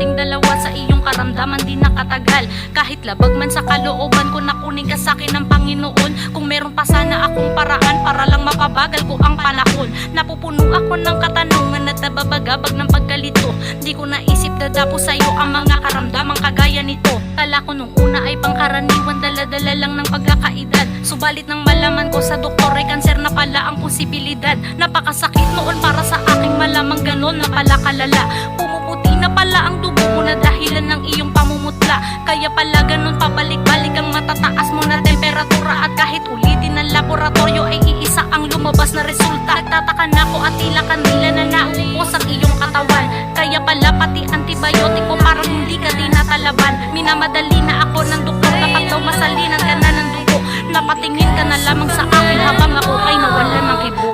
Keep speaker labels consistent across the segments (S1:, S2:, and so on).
S1: nating dalawa sa iyong karamdaman di nakatagal. Kahit labag man sa kalooban ko na kunin ka sa'kin ng Panginoon. Kung meron pa sana akong paraan para lang mapabagal ko ang panahon. Napupuno ako ng katanungan at nababagabag ng pagkalito. Di ko naisip dadapo sa'yo ang mga karamdamang kagaya nito. Kala ko nung una ay pangkaraniwan, dala-dala lang ng pagkakaedad. Subalit nang malaman ko sa doktor ay kanser na pala ang posibilidad. Napakasakit noon para sa aking malamang ganon na pala kalala. Pumuputi na pala ang dugo mo na dahilan ng iyong pamumutla. Kaya pala ganon pabalik-balik ang matataas mo na temperatura. At kahit ulitin ng laboratorio ay iisa ang lumabas na resulta. Nagtataka na ko at tila kanila na nauupos ang iyong katawan. Kaya pala pati antibiotic mo parang hindi ka tinatalaban. Minamadali na ako ng doktor kapag daw masalinan ka na ng dugo. Napatingin ka na lamang sa akin habang ako ay nawalan ng kibo.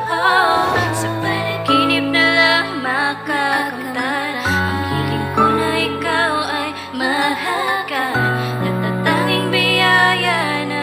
S2: Sa panaginip na lang makakamtan ang hiling ko na ikaw ay mahal ka. Natatanging biyaya na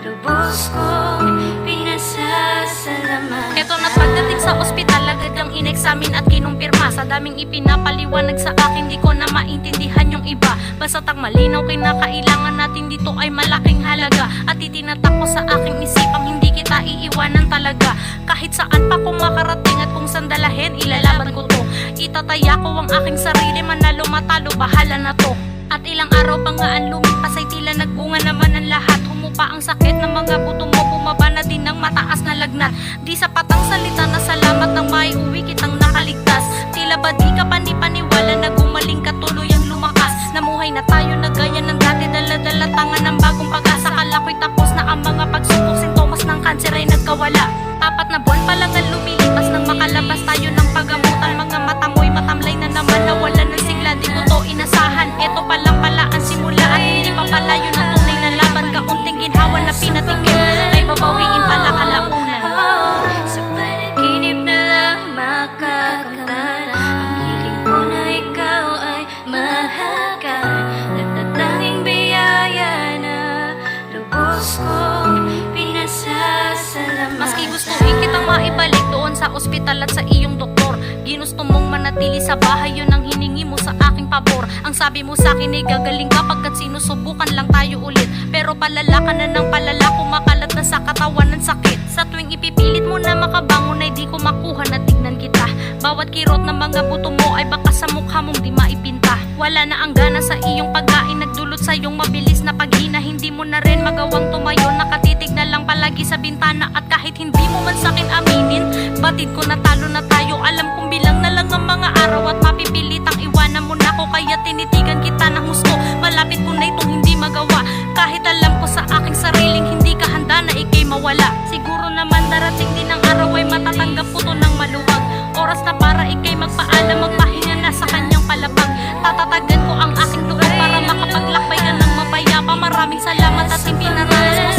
S2: lubos kong pinasasalamat.
S1: Eto na pagdating sa ospital, agad ang ineksamin at kinumpirma. Sa daming ipinapaliwanag sa akin, di ko na maintindihan yung iba. Basta't ang malinaw kinakailangan natin dito ay malaking halaga. At itinatak ko sa aking isipang hindi kita iiwanan talaga. Kahit saan pa ko makarating at kung saan dalahin, ilalaban ko to. Itataya ko ang aking sarili, manalo matalo, bahala na to. At ilang araw pa nga ang lumipas ay tila nagbunga naman ang lahat. Humupa ang sakit ng mga buto mo, bumaba na din ng mataas na lagnat. Di sapat ang salita na salamat nang maiuwi kitang nakaligtas. Tila ba di ka panipaniwala na gumaling ka, tuluyang lumakas. Namuhay na tayo na gaya ng dati, dala-dala tangan ng bagong pag-asa. Kala ko'y tapos na ang mga pagsubok, sintomas ng kanser ay nagkawala. 4 na buwan pa lang ang lumilipas nang makalabas tayo ng pagamutan. Mga mata mo'y matamlay na naman, nawalan ng sigla, di ko to inasahan. Eto pa lang pala ang simula at hindi pa pala yun ang tunay na laban. Kaunting ginhawa na pinatigil ay babawiin pala kalaunan.
S2: Sa panaginip na lang makakamtan ang hiling ko na ikaw ay mahal ka. Natatanging biyaya na lubos kong pinasasalamat.
S1: Maski gustuhin kitang maibalik doon sa ospital at sa iyong doktor, ginusto mong manatili sa bahay, yun ang hiningi mo sa aking pabor. Ang sabi mo sa akin ay gagaling ka pagkat sinusubukan lang tayo ulit. Pero palala ka na ng palala, kumakalat na sa katawan ng sakit. Sa tuwing ipipilit mo na makabangon ay di ko makuha na tignan kita. Bawat kirot ng mga buto mo ay baka sa mukha mong di maipinta. Wala na ang gana sa iyong pagkain, nagdulot sa iyong mabilis na paghina. Hindi mo na rin magawang tumayo, nakatitig na lang palagi sa bintana. At kahit hindi mo man sa'kin aminin, batid ko na talo na tayo. Alam kong bilang na lang ang mga araw at mapipilitang iwanan mo na ko. Kaya tinitigan kita ng husto, malapit ko na itong hindi magawa. Kahit alam ko sa aking sariling hindi ka handa na ikay mawala. Siguro naman darating din ang araw ay matatanggap ko to ng maluwag. Oras na para ikay magpaalam, magpahinga na sa kanyang palapag. Tatatagan ko ang aking loob para makapaglakbay ka ng mapayapa. Maraming salamat at ipinaranas mo